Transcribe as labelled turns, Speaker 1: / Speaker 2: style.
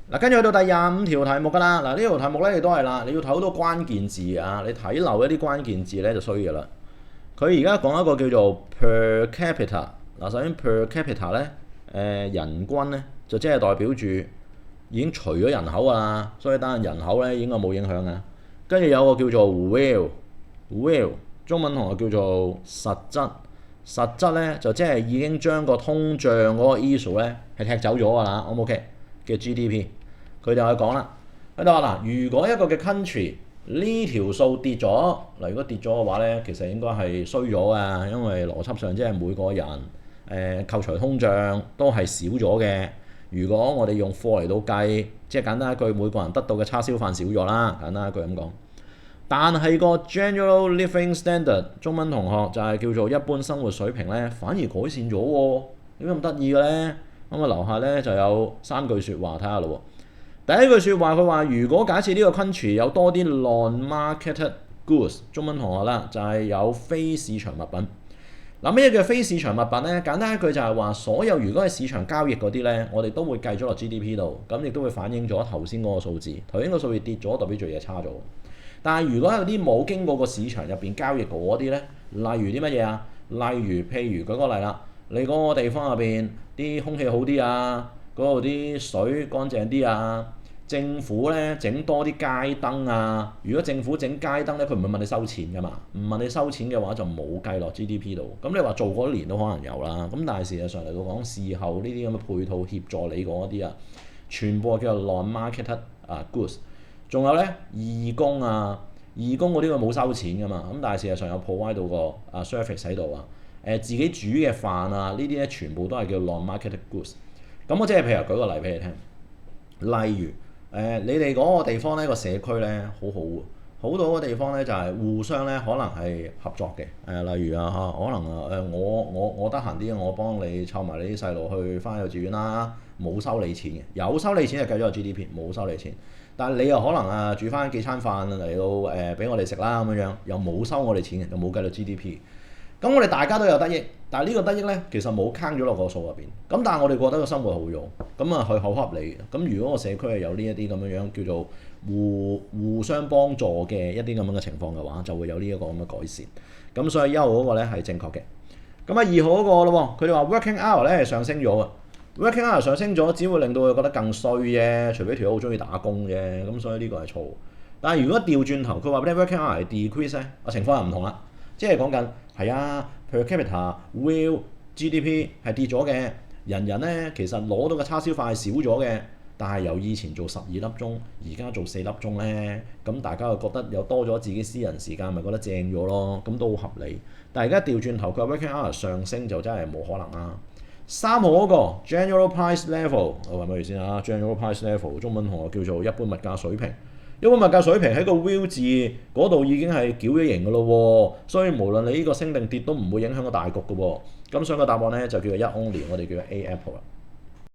Speaker 1: 嗱，跟住去到第25條題目㗎啦。嗱，呢條題目咧亦都係啦，你要睇好多關鍵字啊，你睇漏一啲關鍵字咧就衰㗎啦。佢而家講一個叫做 per capita。嗱，首先 per capita 咧，人均咧就即係代表住已經除咗人口㗎啦，所以單人口咧應該冇影響嘅。跟住有個叫做 will，中文同學叫做實質。實質咧就即係已經將個通脹嗰個 issue 咧係踢走咗㗎啦，O 唔 OK 嘅 GDP，佢就係講啦，喺度話嗱，如果一個嘅 country 呢條數跌咗，嗱如果跌咗嘅話咧，其實應該係衰咗㗎，因為邏輯上即係每個人扣除通脹都係少咗嘅。如果我哋用貨嚟到計，即係簡單一句，每個人得到嘅叉燒飯少咗啦，簡單一句咁講。但係個 general living standard 中文同學就係叫做一般生活水平咧，反而改善咗喎。點解咁得意嘅咧？咁啊樓下咧就有3句説話睇下咯喎。第一句説話佢話，如果假設呢個 country 有多啲 non-marketed goods， 中文同學啦就係有非市場物品。嗱，咩叫非市場物品咧？簡單一句就係話，所有如果係市場交易嗰啲咧，我哋都會計咗落 GDP 度，咁亦都會反映咗頭先嗰個數字。頭先個數字跌咗，代表住嘢差咗。但係如果有啲冇經過個市場入邊交易嗰啲咧，例如啲乜嘢啊？例如譬如舉個例啦，你嗰個地方入邊啲空氣好啲啊，嗰度啲水乾淨啲啊，政府咧整多啲街燈啊。如果政府整街燈咧，佢唔會問你收錢㗎嘛，唔問你收錢嘅話就冇計落 GDP 度。咁你話做嗰年都可能有啦，咁但係事實上嚟到講，事後呢啲咁嘅配套協助你嗰啲啊，全部叫做 non-marketed goods。仲有咧義工啊，義工嗰啲佢冇收錢㗎嘛，咁但係事實上有 provide 到個service 喺度啊，自己煮嘅飯啊，呢啲咧全部都係叫 non-marketed goods。咁我即係譬如舉個例俾你聽，例如你哋嗰個地方咧個社區咧好好喎，好到嗰個地方咧就係互相咧可能係合作嘅，例如可能我得閒啲，我幫你湊埋你啲細路去返幼稚園啦，冇收你錢嘅，有收你錢就計咗個 GDP，冇收你錢。但係你又可能煮翻幾餐飯嚟到俾我哋食啦咁樣，又冇收我哋錢嘅，又冇計到 GDP。咁我哋大家都有得益，但係呢個得益咧其實冇坑咗落個數入邊。咁但係我哋覺得個生活好咗，咁啊佢好合理嘅。咁如果個社區係有呢一啲咁樣叫做互相幫助嘅一啲咁樣嘅情況嘅話，就會有呢一個咁嘅改善。咁所以1號嗰個咧係正確嘅。咁啊2號嗰個咯喎，佢哋話 working hour 咧係上升咗嘅。working hour 上升咗，只會令到佢覺得更衰啫。除非條友好中意打工啫，咁所以呢個係錯。但係如果調轉頭，佢話俾你 working hour 係 decrease 咧，情況又唔同啦。即係講緊係啊 per capita will GDP 係跌咗嘅，人咧其實攞到嘅叉燒飯係少咗嘅，但係由以前做12粒鐘，而家做4粒鐘咧，咁大家就覺得有多咗自己私人時間，咪覺得正咗咯，咁都好合理。但係而家調轉頭，佢話 working hour 上升就真係冇可能啦。3號嗰個 general price level， 我話咩意思啊 ？general price level 中文同學叫做一般物價水平。一般物價水平喺個 will 字嗰度已經係矯咗形㗎咯喎，所以無論你呢個升定跌都唔會影響個大局㗎喎。咁所以個答案咧就叫做1 only，我哋叫做 A apple 啦。